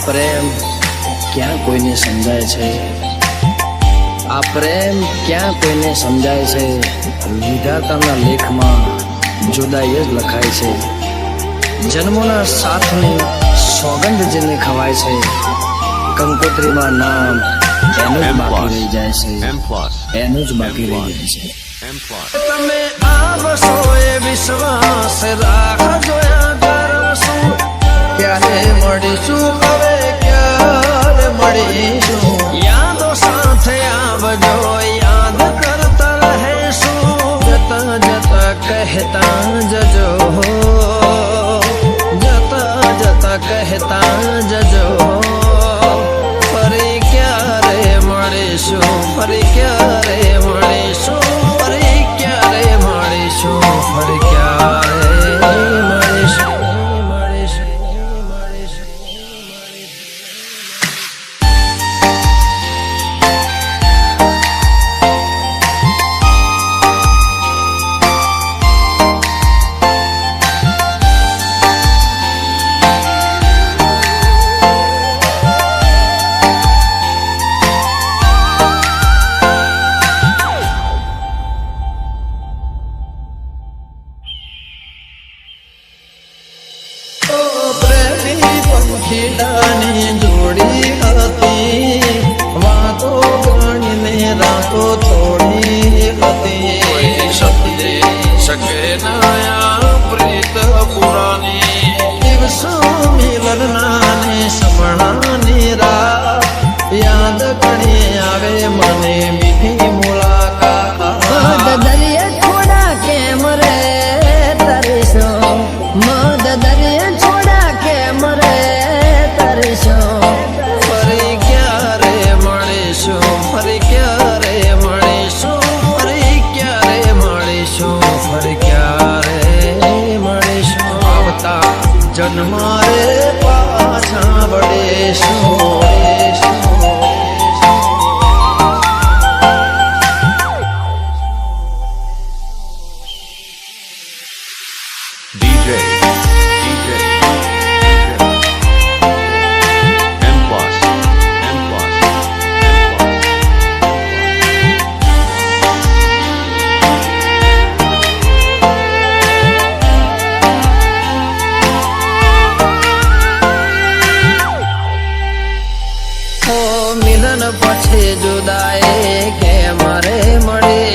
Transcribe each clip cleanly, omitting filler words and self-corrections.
प्रेम क्या कोईने समझाय छे, आ प्रेम क्या कोईने समझाय छे। विधाताना लेखमां जुदाई ज लखाय छे। जन्मोना साथनी सोगंद जेने खवाय छे, कंकोत्रीमां नाम एनुं ज बाकी रही जाय छे, एनुं ज बाकी रही जाय छे। तमे आवशो ए विश्वास राखजो करशुं, क्यारे मळीशुं हवे क्यारे मळीशुं। यादो साथे आवजो याद करता रहेशुं, जता जता कहता जजो, जता जता कहता जजो। फरी क्यारे मळीशुं, फरी क्यारे मळीशुं, फरी क्यारे मळीशुं, फरी क्यारे मळीशुं। खिलानी जोड़ी हती, वातो गणीने रातो थोड़ी हती। सपने सके नया प्रीत पुरानी, दिवसों मिलनाने सपनानी रात, याद घणी आवे मने मीठी मुलाकात। दरिया छोड़ा के मरे तरिसो, मद दरिया छोड़ा के मरे तरिसो। फरी क्यारे मळीशुं, फरी क्यारे मळीशुं, फरी क्यारे मळीशुं, फरी क्यारे मळीशुं। आवता जन्मारे पाछा वळीशुं। मिलन पछे जुदाई के मरे मळे,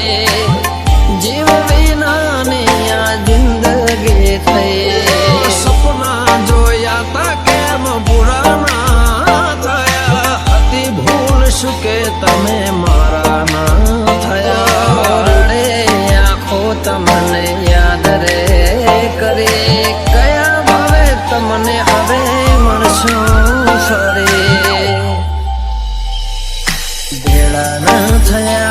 जीव विना ने आ जिंदगी थई। सपना जोया ता केम पूरा ना थया, अति भूल शुके तमे मारा ना थया। रड़े आँखो तमने याद रे करे, कया भावे तमने हवे मळशुं फरी। भेड़ा न थया